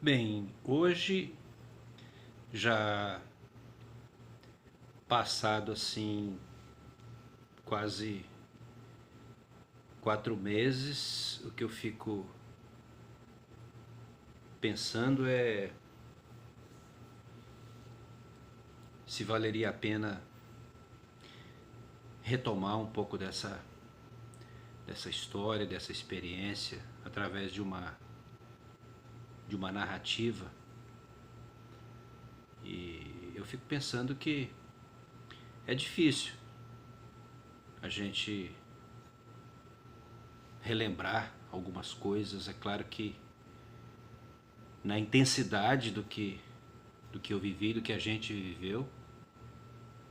Bem, hoje já passado assim quase 4 meses, o que eu fico pensando é se valeria a pena retomar um pouco dessa história, dessa experiência, através de uma narrativa. E eu fico pensando que é difícil a gente relembrar algumas coisas. É claro que na intensidade do que eu vivi, do que a gente viveu,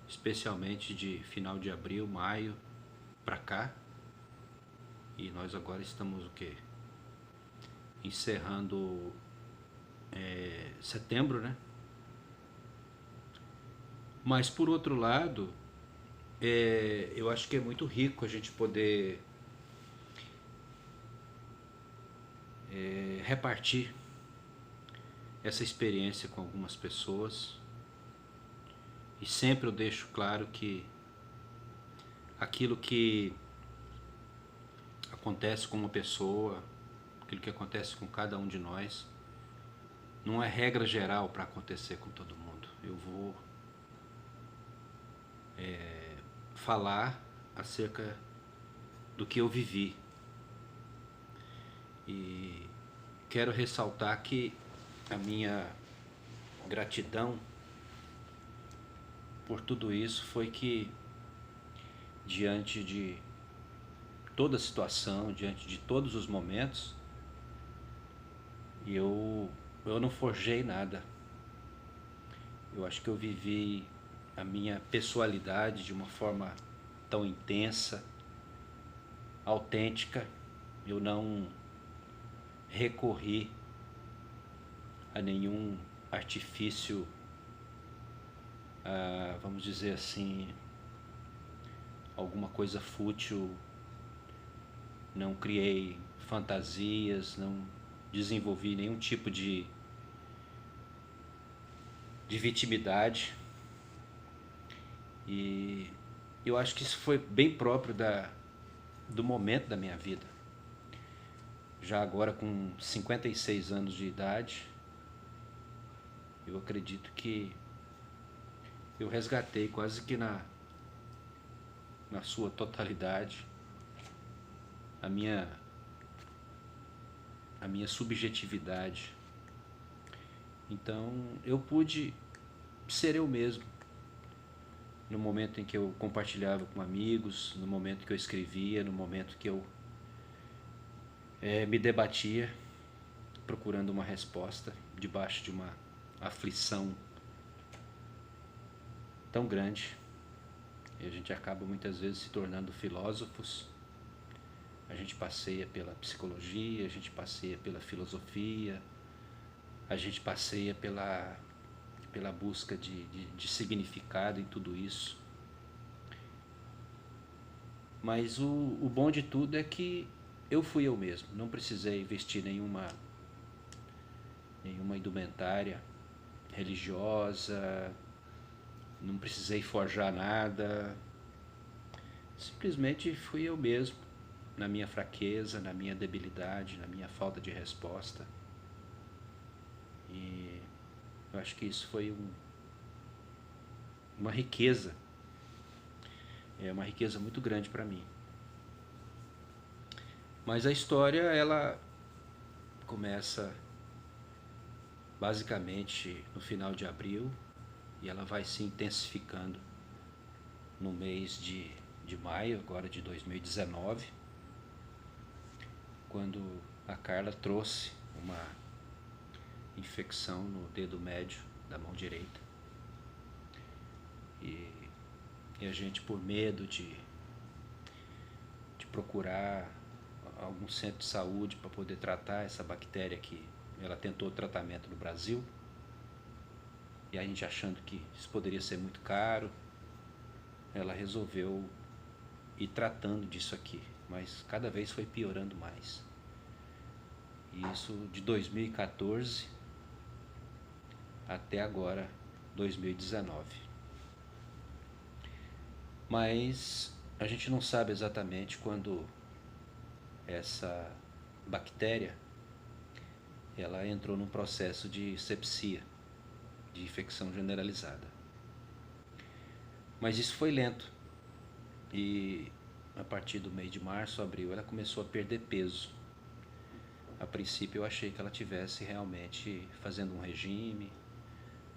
especialmente de final de abril, maio para cá, e nós agora estamos o quê? Encerrando setembro, né? Mas por outro lado, eu acho que é muito rico a gente poder repartir essa experiência com algumas pessoas. E sempre eu deixo claro que aquilo que acontece com uma pessoa, aquilo que acontece com cada um de nós, não é regra geral para acontecer com todo mundo. Eu vou falar acerca do que eu vivi. E quero ressaltar que a minha gratidão por tudo isso foi que, diante de toda a situação, diante de todos os momentos, eu não forjei nada. Eu acho que eu vivi a minha pessoalidade de uma forma tão intensa, autêntica. Eu não recorri a nenhum artifício, vamos dizer assim, alguma coisa fútil. Não criei fantasias, não desenvolvi nenhum tipo de vitimidade. E eu acho que isso foi bem próprio do momento da minha vida. Já agora com 56 anos de idade, eu acredito que eu resgatei quase que na sua totalidade a minha, a minha subjetividade. Então eu pude ser eu mesmo no momento em que eu compartilhava com amigos, no momento que eu escrevia, no momento que eu me debatia procurando uma resposta debaixo de uma aflição tão grande. E a gente acaba muitas vezes se tornando filósofos. A gente passeia pela psicologia, a gente passeia pela filosofia, a gente passeia pela busca de significado em tudo isso. Mas o bom de tudo é que eu fui eu mesmo, não precisei vestir nenhuma indumentária religiosa, não precisei forjar nada, simplesmente fui eu mesmo, na minha fraqueza, na minha debilidade, na minha falta de resposta. E eu acho que isso foi uma riqueza, uma riqueza muito grande para mim. Mas a história, ela começa basicamente no final de abril e ela vai se intensificando no mês de maio, agora de 2019, quando a Carla trouxe uma infecção no dedo médio da mão direita. E a gente, por medo de procurar algum centro de saúde para poder tratar essa bactéria, que ela tentou tratamento no Brasil, e a gente achando que isso poderia ser muito caro, ela resolveu ir tratando disso aqui, mas cada vez foi piorando mais. E isso de 2014 até agora, 2019. Mas a gente não sabe exatamente quando essa bactéria ela entrou num processo de sepsia, de infecção generalizada. Mas isso foi lento e a partir do mês de março, abril, ela começou a perder peso. A princípio eu achei que ela tivesse realmente fazendo um regime.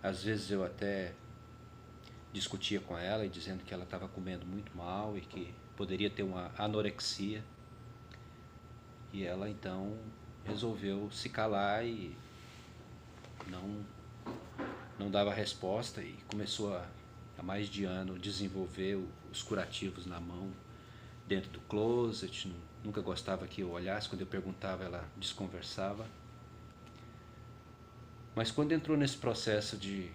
Às vezes eu até discutia com ela e dizendo que ela estava comendo muito mal e que poderia ter uma anorexia. E ela então resolveu se calar e não, não dava resposta e começou há mais de ano desenvolver os curativos na mão, dentro do closet. Nunca gostava que eu olhasse, quando eu perguntava ela desconversava. Mas quando entrou nesse processo de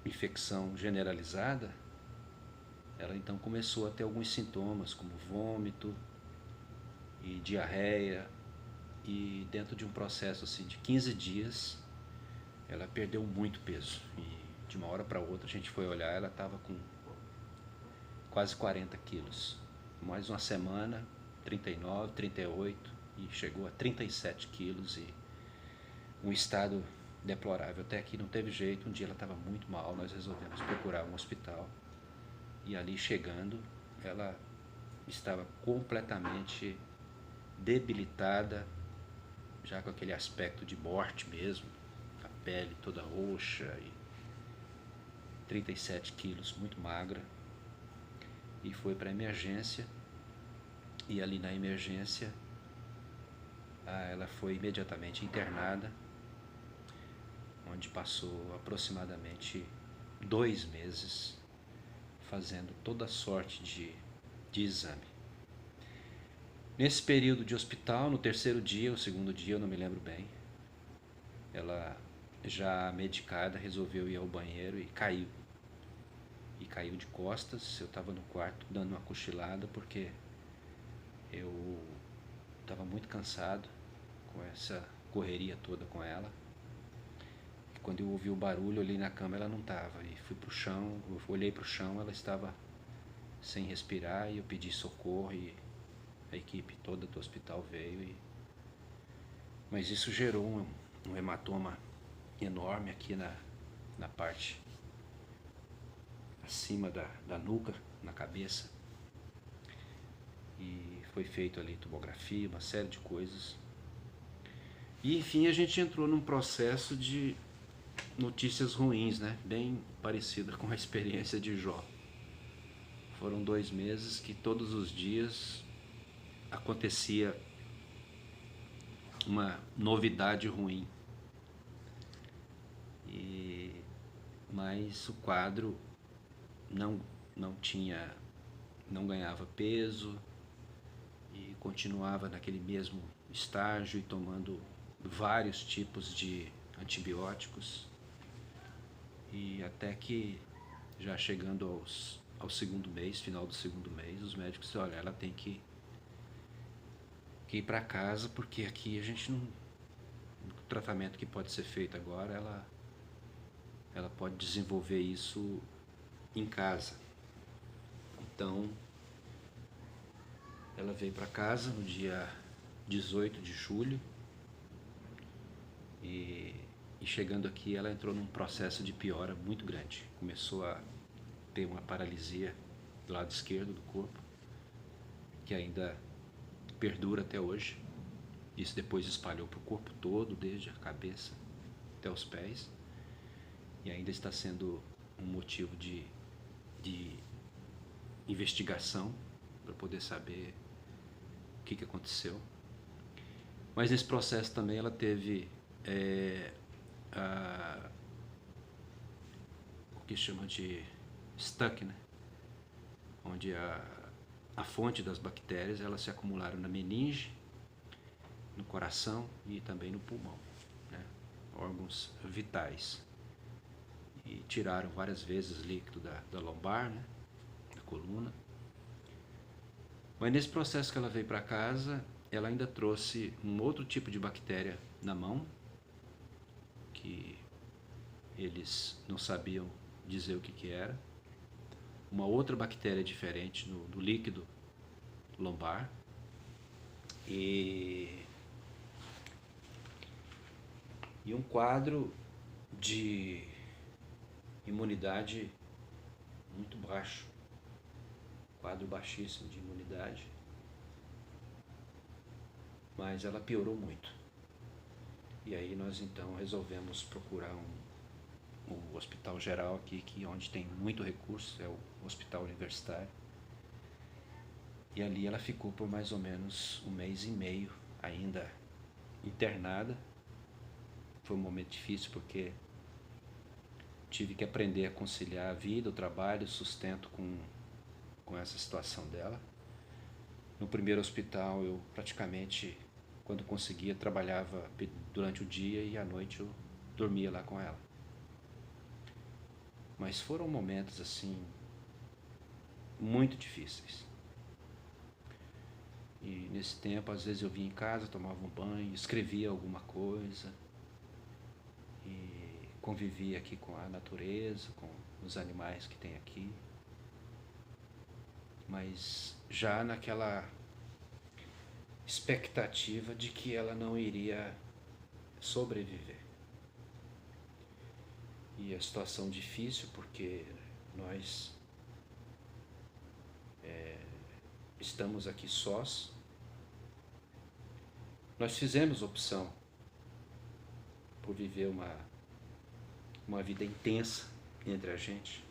infecção generalizada, ela então começou a ter alguns sintomas como vômito e diarreia, e dentro de um processo assim de 15 dias ela perdeu muito peso e de uma hora para outra a gente foi olhar, ela estava com quase 40 quilos. Mais uma semana, 39, 38 e chegou a 37 quilos e um estado deplorável. Até aqui não teve jeito, um dia ela estava muito mal, nós resolvemos procurar um hospital e ali chegando ela estava completamente debilitada, já com aquele aspecto de morte mesmo, a pele toda roxa e 37 quilos, muito magra. E foi para a emergência, e ali na emergência ela foi imediatamente internada, onde passou aproximadamente 2 meses fazendo toda sorte de exame. Nesse período de hospital, no terceiro dia ou segundo dia, eu não me lembro bem, ela já medicada resolveu ir ao banheiro e caiu. E caiu de costas. Eu estava no quarto dando uma cochilada porque eu estava muito cansado com essa correria toda com ela. E quando eu ouvi o barulho, olhei na cama, ela não estava. E fui pro chão, eu olhei pro chão, ela estava sem respirar e eu pedi socorro e a equipe toda do hospital veio. Mas isso gerou um hematoma enorme aqui na parte acima da nuca, na cabeça. E foi feito ali tomografia, uma série de coisas. E enfim a gente entrou num processo de notícias ruins, né? Bem parecida com a experiência de Jó. Foram 2 meses que todos os dias acontecia uma novidade ruim. Mas o quadro não ganhava peso e continuava naquele mesmo estágio e tomando vários tipos de antibióticos, e até que já chegando ao segundo mês, final do segundo mês, os médicos disseram, olha, ela tem que ir para casa, porque aqui a gente não, o tratamento que pode ser feito agora, ela pode desenvolver isso em casa. Então ela veio para casa no dia 18 de julho e chegando aqui ela entrou num processo de piora muito grande. Começou a ter uma paralisia do lado esquerdo do corpo, que ainda perdura até hoje. Isso depois espalhou para o corpo todo, desde a cabeça até os pés, e ainda está sendo um motivo de investigação para poder saber o que aconteceu. Mas nesse processo também ela teve o que chama de stuck, né? Onde a fonte das bactérias elas se acumularam na meninge, no coração e também no pulmão, né? Órgãos vitais. E tiraram várias vezes líquido da lombar, né? Da coluna. Mas nesse processo que ela veio para casa, ela ainda trouxe um outro tipo de bactéria na mão, que eles não sabiam dizer o que era. Uma outra bactéria diferente no líquido lombar. E um quadro de imunidade muito baixo. Quadro baixíssimo de imunidade. Mas ela piorou muito. E aí nós então resolvemos procurar um hospital geral aqui, onde tem muito recurso, é o hospital universitário. E ali ela ficou por mais ou menos 1 mês e meio ainda internada. Foi um momento difícil porque tive que aprender a conciliar a vida, o trabalho, o sustento com essa situação dela. No primeiro hospital eu praticamente, quando conseguia, trabalhava durante o dia e à noite eu dormia lá com ela. Mas foram momentos assim muito difíceis. E nesse tempo, às vezes eu vinha em casa, tomava um banho, escrevia alguma coisa e convivia aqui com a natureza, com os animais que tem aqui. Mas já naquela expectativa de que ela não iria sobreviver. E a situação difícil porque nós estamos aqui sós. Nós fizemos opção por viver uma vida intensa entre a gente.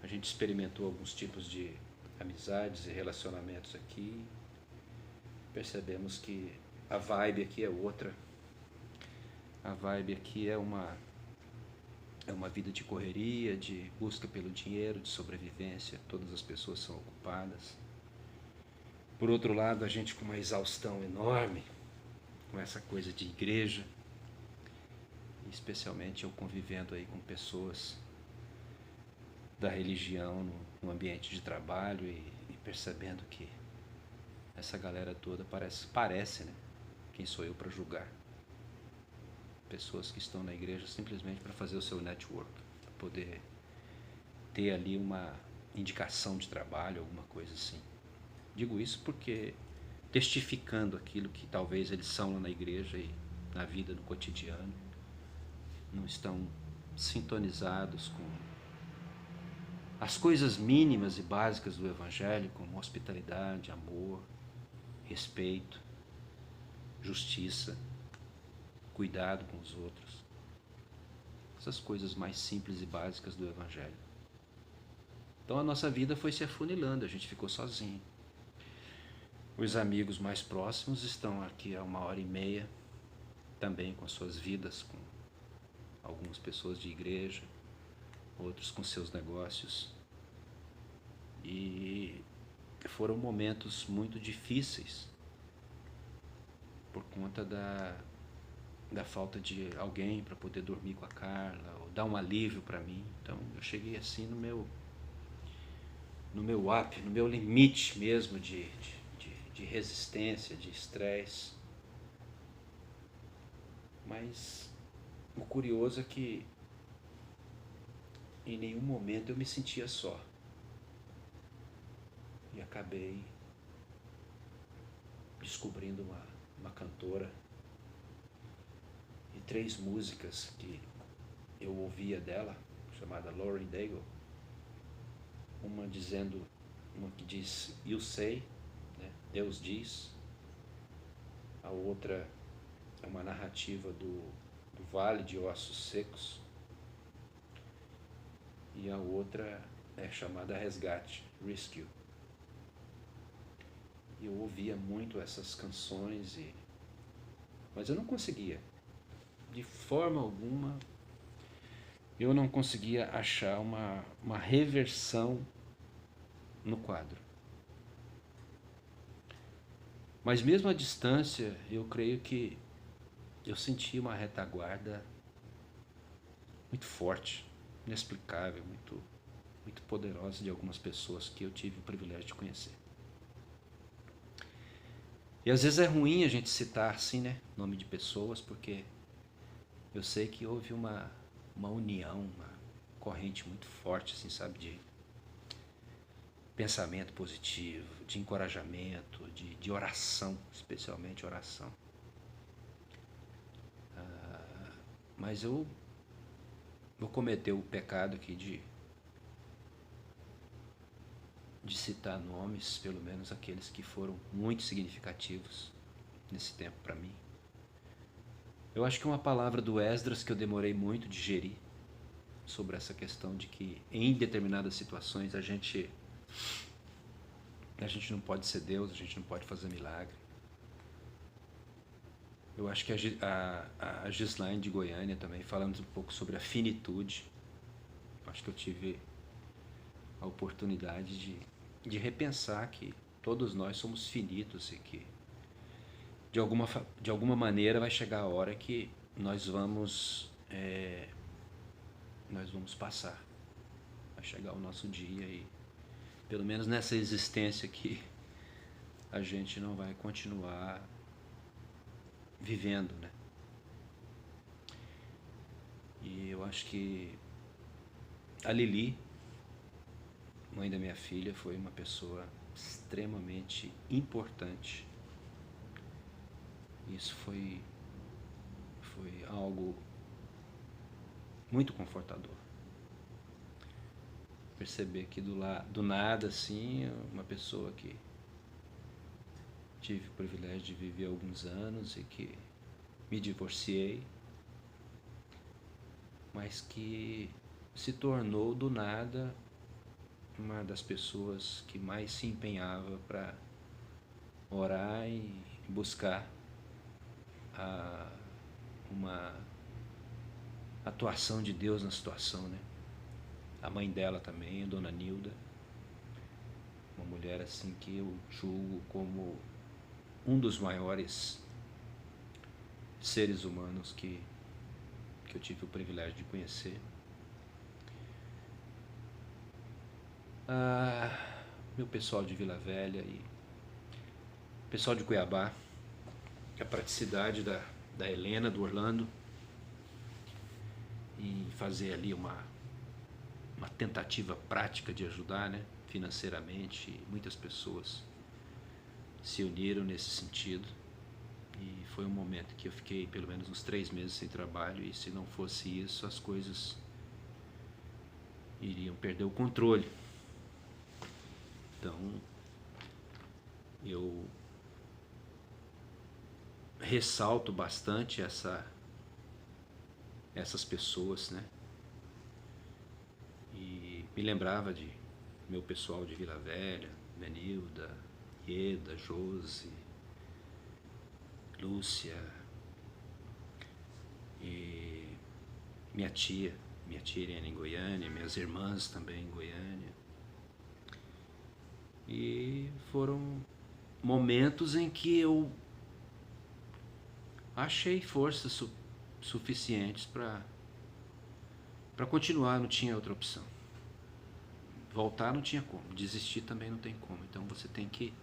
A gente experimentou alguns tipos de amizades e relacionamentos aqui. Percebemos que a vibe aqui é outra. A vibe aqui é uma vida de correria, de busca pelo dinheiro, de sobrevivência. Todas as pessoas são ocupadas. Por outro lado, a gente com uma exaustão enorme, com essa coisa de igreja, especialmente eu convivendo aí com pessoas da religião no ambiente de trabalho e percebendo que essa galera toda parece, né? Quem sou eu para julgar? Pessoas que estão na igreja simplesmente para fazer o seu network, para poder ter ali uma indicação de trabalho, alguma coisa assim. Digo isso porque testificando aquilo que talvez eles são lá na igreja e na vida, no cotidiano, não estão sintonizados com as coisas mínimas e básicas do Evangelho, como hospitalidade, amor, respeito, justiça, cuidado com os outros. Essas coisas mais simples e básicas do Evangelho. Então a nossa vida foi se afunilando, a gente ficou sozinho. Os amigos mais próximos estão aqui há 1h30, também com suas vidas, com algumas pessoas de igreja, outros com seus negócios. E foram momentos muito difíceis por conta da falta de alguém para poder dormir com a Carla, ou dar um alívio para mim. Então eu cheguei assim no meu ápice, no meu limite mesmo de resistência, de estresse. Mas o curioso é que em nenhum momento eu me sentia só. E acabei descobrindo uma cantora e 3 músicas que eu ouvia dela, chamada Lauren Daigle. Uma que diz You Say, né? Deus diz. A outra é uma narrativa do Vale de Ossos Secos. E a outra é chamada Resgate, Rescue. E eu ouvia muito essas canções, mas eu não conseguia, de forma alguma, eu não conseguia achar uma reversão no quadro. Mas mesmo à distância, eu creio que eu senti uma retaguarda muito forte, inexplicável, muito poderosa de algumas pessoas que eu tive o privilégio de conhecer. E às vezes é ruim a gente citar assim, né, nome de pessoas, porque eu sei que houve uma união, uma corrente muito forte, assim, sabe, de pensamento positivo, de encorajamento, de oração, especialmente oração. Mas eu vou cometer o pecado aqui de citar nomes, pelo menos aqueles que foram muito significativos nesse tempo para mim. Eu acho que uma palavra do Esdras que eu demorei muito a digerir sobre essa questão de que em determinadas situações a gente não pode ser Deus, a gente não pode fazer milagre. Eu acho que a Gislaine de Goiânia também, falando um pouco sobre a finitude, acho que eu tive a oportunidade de repensar que todos nós somos finitos e que de alguma maneira vai chegar a hora que nós vamos passar. Vai chegar o nosso dia e pelo menos nessa existência aqui a gente não vai continuar vivendo, né? E eu acho que a Lili, mãe da minha filha, foi uma pessoa extremamente importante. Isso foi algo muito confortador. Perceber que do nada, assim, uma pessoa que tive o privilégio de viver alguns anos e que me divorciei, mas que se tornou do nada uma das pessoas que mais se empenhava para orar e buscar uma atuação de Deus na situação, né? A mãe dela também, a Dona Nilda, uma mulher assim que eu julgo como um dos maiores seres humanos que eu tive o privilégio de conhecer. Meu pessoal de Vila Velha e pessoal de Cuiabá, a praticidade da Helena, do Orlando, e fazer ali uma tentativa prática de ajudar, né, financeiramente. E muitas pessoas se uniram nesse sentido e foi um momento que eu fiquei pelo menos uns 3 meses sem trabalho, e se não fosse isso as coisas iriam perder o controle. Então eu ressalto bastante essas pessoas, né? E me lembrava de meu pessoal de Vila Velha, Benilda, Ieda, Josi, Lúcia e minha tia Irene em Goiânia, minhas irmãs também em Goiânia. E foram momentos em que eu achei forças suficientes para continuar, não tinha outra opção. Voltar não tinha como, desistir também não tem como. Então você tem que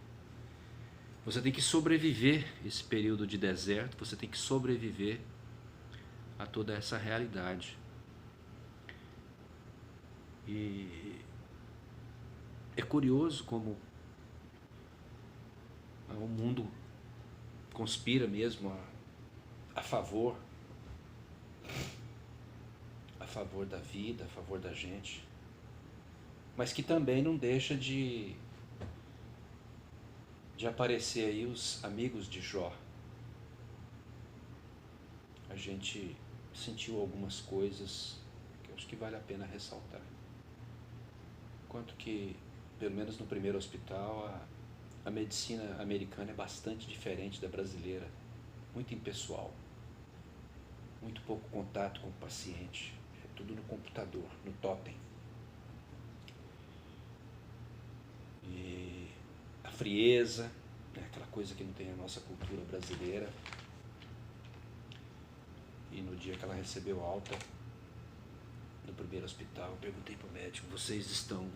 sobreviver esse período de deserto, você tem que sobreviver a toda essa realidade. E é curioso como o mundo conspira mesmo a favor da vida, a favor da gente, mas que também não deixa de aparecer aí os amigos de Jó. A gente sentiu algumas coisas que eu acho que vale a pena ressaltar. Quanto que, pelo menos no primeiro hospital, a medicina americana é bastante diferente da brasileira, muito impessoal, muito pouco contato com o paciente, é tudo no computador, no totem. E a frieza, né, aquela coisa que não tem a nossa cultura brasileira. E no dia que ela recebeu alta no primeiro hospital, eu perguntei pro médico: vocês estão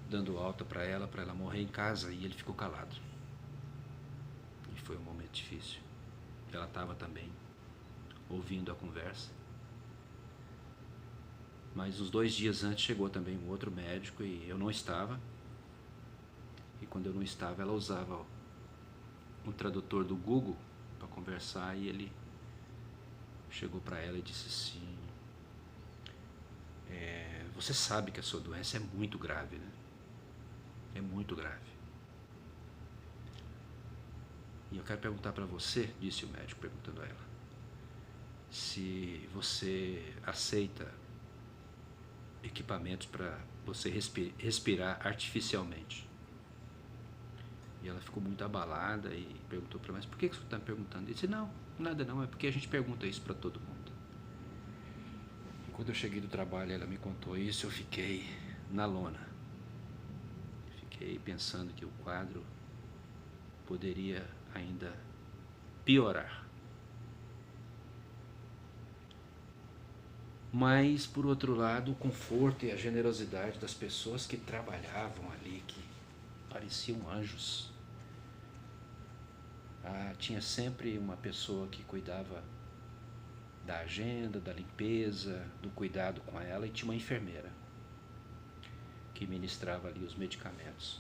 dando alta para ela morrer em casa? E ele ficou calado. E foi um momento difícil. Ela estava também ouvindo a conversa. Mas uns 2 dias antes chegou também um outro médico e eu não estava. E quando eu não estava, ela usava um tradutor do Google para conversar, e ele chegou para ela e disse assim: você sabe que a sua doença é muito grave, né? É muito grave. E eu quero perguntar para você, disse o médico perguntando a ela, se você aceita equipamentos para você respirar artificialmente. E ela ficou muito abalada e perguntou para ela: mas por que você está me perguntando? Ele disse: não, nada não, é porque a gente pergunta isso para todo mundo. E quando eu cheguei do trabalho, ela me contou isso, eu fiquei na lona. Fiquei pensando que o quadro poderia ainda piorar. Mas, por outro lado, o conforto e a generosidade das pessoas que trabalhavam ali, que pareciam anjos. Tinha sempre uma pessoa que cuidava da agenda, da limpeza, do cuidado com ela, e tinha uma enfermeira que ministrava ali os medicamentos.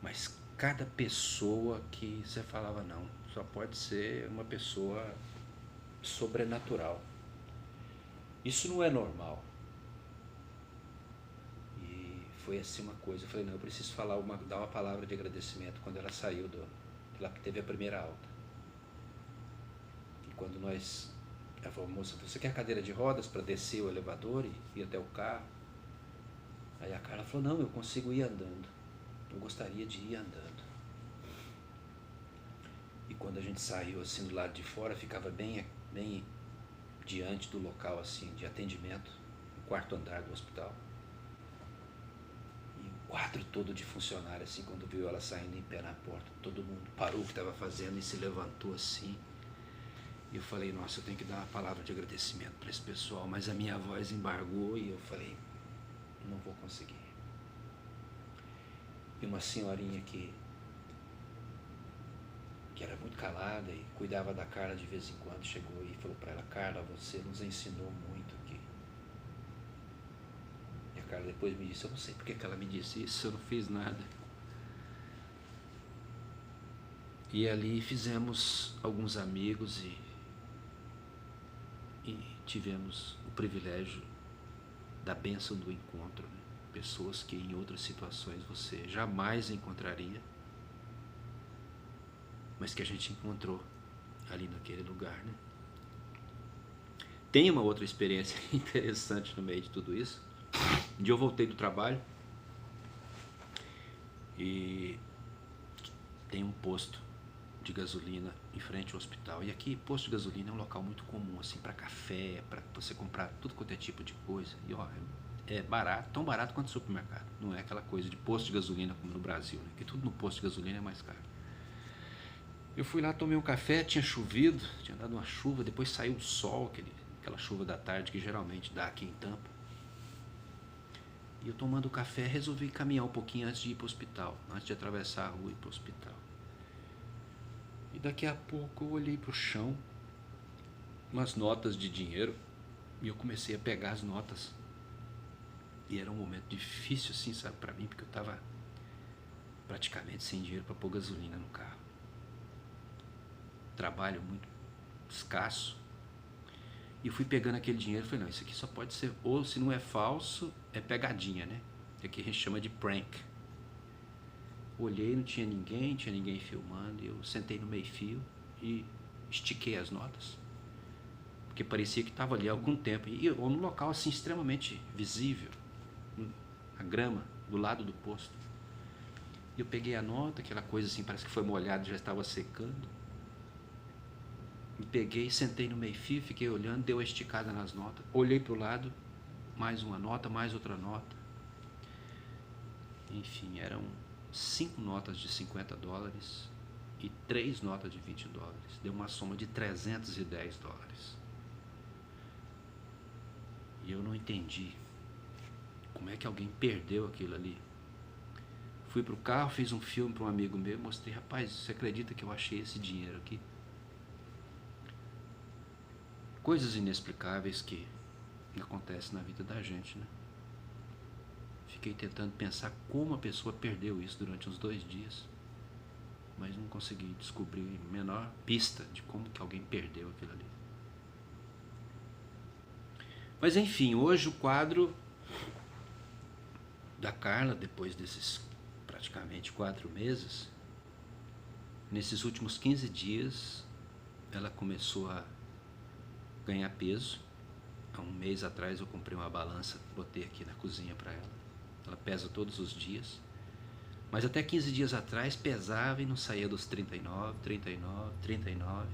Mas cada pessoa que você falava: não, só pode ser uma pessoa sobrenatural. Isso não é normal. E foi assim uma coisa. Eu falei: não, eu preciso dar uma palavra de agradecimento quando ela saiu ela teve a primeira alta. E quando ela falou: moça, você quer cadeira de rodas para descer o elevador e ir até o carro? Aí a Carla falou: não, eu consigo ir andando. Eu gostaria de ir andando. E quando a gente saiu assim do lado de fora, ficava bem diante do local assim de atendimento, no 4º andar do hospital. E o quadro todo de funcionário, assim, quando viu ela saindo em pé na porta, todo mundo parou o que estava fazendo e se levantou assim. E eu falei: nossa, eu tenho que dar uma palavra de agradecimento para esse pessoal, mas a minha voz embargou e eu falei: não vou conseguir. E uma senhorinha que era muito calada e cuidava da Carla de vez em quando, chegou e falou para ela: Carla, você nos ensinou muito aqui. E a Carla depois me disse: eu não sei porque que ela me disse isso, eu não fiz nada. E ali fizemos alguns amigos e tivemos o privilégio da bênção do encontro, né? Pessoas que em outras situações você jamais encontraria, mas que a gente encontrou ali naquele lugar, né? Tem uma outra experiência interessante no meio de tudo isso. Um dia eu voltei do trabalho e tem um posto de gasolina em frente ao hospital. E aqui, posto de gasolina é um local muito comum, assim, para café, para você comprar tudo quanto é tipo de coisa. E ó, é barato, tão barato quanto o supermercado. Não é aquela coisa de posto de gasolina como no Brasil, né? Que tudo no posto de gasolina é mais caro. Eu fui lá, tomei um café, tinha chovido, tinha dado uma chuva, depois saiu o sol, aquela chuva da tarde que geralmente dá aqui em Tampa. E eu tomando café, resolvi caminhar um pouquinho antes de ir para o hospital, antes de atravessar a rua e ir para o hospital. E daqui a pouco eu olhei para o chão, umas notas de dinheiro, e eu comecei a pegar as notas. E era um momento difícil, assim, sabe, para mim, porque eu estava praticamente sem dinheiro para pôr gasolina no carro. Trabalho muito escasso. E eu fui pegando aquele dinheiro e falei: não, isso aqui só pode ser, ou se não é falso, é pegadinha, né? Que aqui a gente chama de prank. Olhei, não tinha ninguém filmando. Eu sentei no meio-fio e estiquei as notas, porque parecia que estava ali há algum tempo. E ou num local assim extremamente visível, a grama do lado do posto. E eu peguei a nota, aquela coisa assim, parece que foi molhada, já estava secando. E peguei, sentei no meio-fio, fiquei olhando, dei uma esticada nas notas. Olhei para o lado, mais uma nota, mais outra nota. Enfim, eram 5 notas de $50 e 3 notas de $20. Deu uma soma de $310. E eu não entendi como é que alguém perdeu aquilo ali. Fui pro carro, fiz um filme para um amigo meu, mostrei: rapaz, você acredita que eu achei esse dinheiro aqui? Coisas inexplicáveis que acontecem na vida da gente, né? Fiquei tentando pensar como a pessoa perdeu isso durante uns 2 dias, mas não consegui descobrir a menor pista de como que alguém perdeu aquilo ali. Mas enfim, hoje o quadro da Carla, depois desses praticamente 4 meses, nesses últimos 15 dias, ela começou a ganhar peso. Há um mês atrás eu comprei uma balança, botei aqui na cozinha para ela. Ela pesa todos os dias. Mas até 15 dias atrás pesava e não saía dos 39, 39, 39.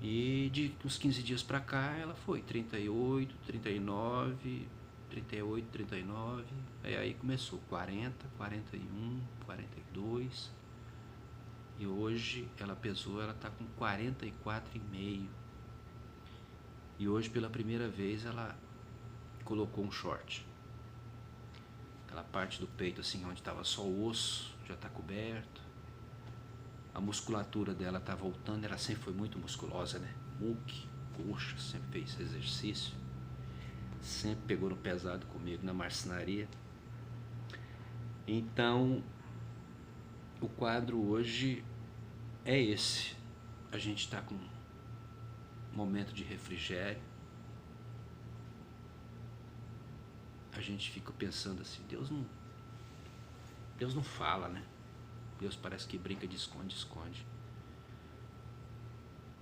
E de uns 15 dias para cá ela foi 38, 39, 38, 39. Aí começou 40, 41, 42. E hoje ela pesou, ela está com 44,5. E hoje pela primeira vez ela colocou um short. Aquela parte do peito assim onde estava só o osso já está coberto. A musculatura dela está voltando, ela sempre foi muito musculosa, né? Muque, coxa, sempre fez exercício. Sempre pegou no pesado comigo na marcenaria. Então, o quadro hoje é esse. A gente está com um momento de refrigério. A gente fica pensando assim, Deus não fala, né? Deus parece que brinca de esconde.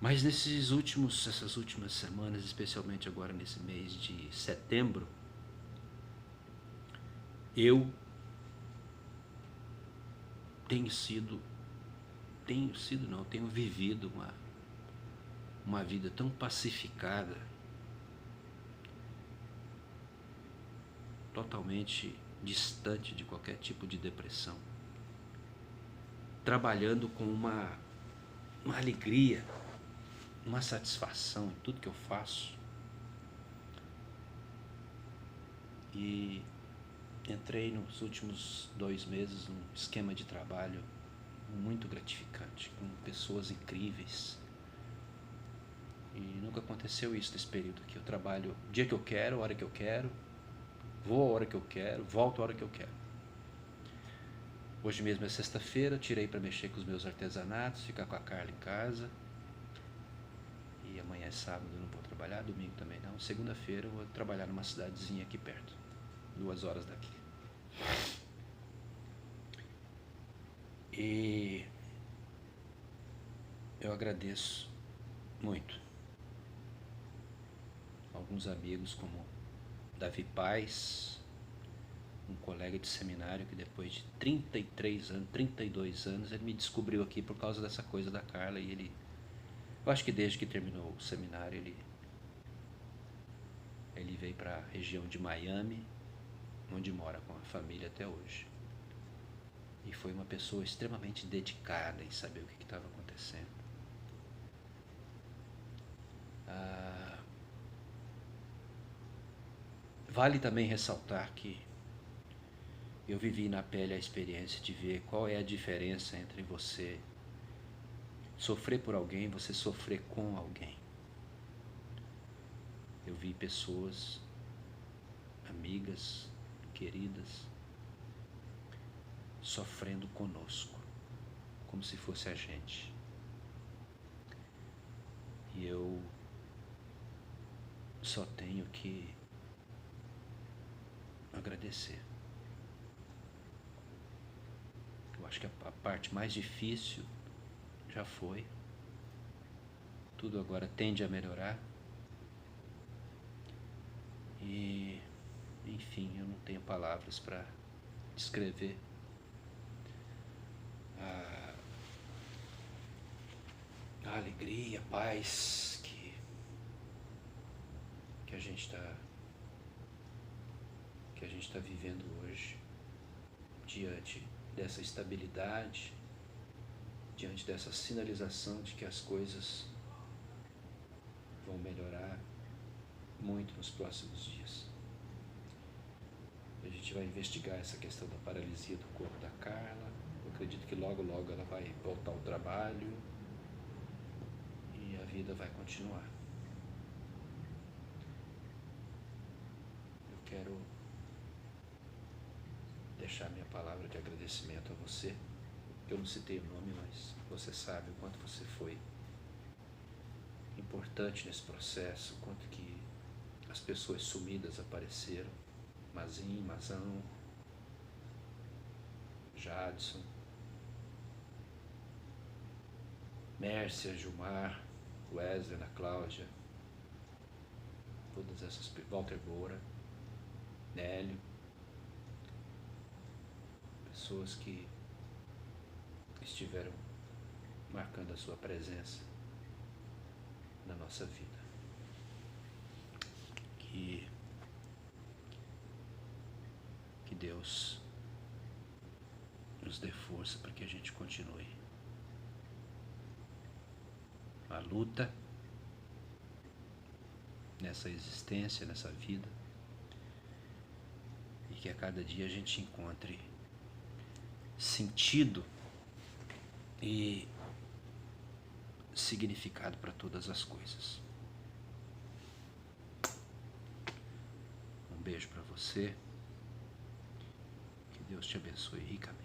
Mas essas últimas semanas, especialmente agora nesse mês de setembro, eu tenho vivido uma vida tão pacificada, totalmente distante de qualquer tipo de depressão, trabalhando com uma alegria, uma satisfação em tudo que eu faço. E entrei nos últimos 2 meses num esquema de trabalho muito gratificante, com pessoas incríveis. E nunca aconteceu isso nesse período aqui. Eu trabalho o dia que eu quero, a hora que eu quero, vou a hora que eu quero, volto a hora que eu quero. Hoje mesmo é sexta-feira, tirei para mexer com os meus artesanatos, ficar com a Carla em casa. E amanhã é sábado, eu não vou trabalhar, domingo também não. Segunda-feira eu vou trabalhar numa cidadezinha aqui perto, 2 horas daqui. E eu agradeço muito alguns amigos como Davi Paz, um colega de seminário que depois de 33 anos, 32 anos, ele me descobriu aqui por causa dessa coisa da Carla. E eu acho que desde que terminou o seminário ele veio para a região de Miami, onde mora com a família até hoje. E foi uma pessoa extremamente dedicada em saber o que estava acontecendo. Vale também ressaltar que eu vivi na pele a experiência de ver qual é a diferença entre você sofrer por alguém e você sofrer com alguém. Eu vi pessoas, amigas, queridas, sofrendo conosco, como se fosse a gente. E eu só tenho que agradecer. Eu acho que a parte mais difícil já foi. Tudo agora tende a melhorar. E, enfim, eu não tenho palavras para descrever a alegria, a paz que a gente está vivendo hoje, diante dessa estabilidade, diante dessa sinalização de que as coisas vão melhorar muito nos próximos dias. A gente vai investigar essa questão da paralisia do corpo da Carla. Eu acredito que logo ela vai voltar ao trabalho. E vida vai continuar. Eu quero deixar minha palavra de agradecimento a você. Eu não citei o nome, mas você sabe o quanto você foi importante nesse processo, o quanto que as pessoas sumidas apareceram. Mazin, Mazão, Jadson, Mércia, Gilmar, Wesley, Ana Cláudia, todas essas, Walter Moura, Nélio, pessoas que estiveram marcando a sua presença na nossa vida. Que Deus nos dê força para que a gente continue a luta nessa existência, nessa vida, e que a cada dia a gente encontre sentido e significado para todas as coisas. Um beijo para você. Que Deus te abençoe ricamente.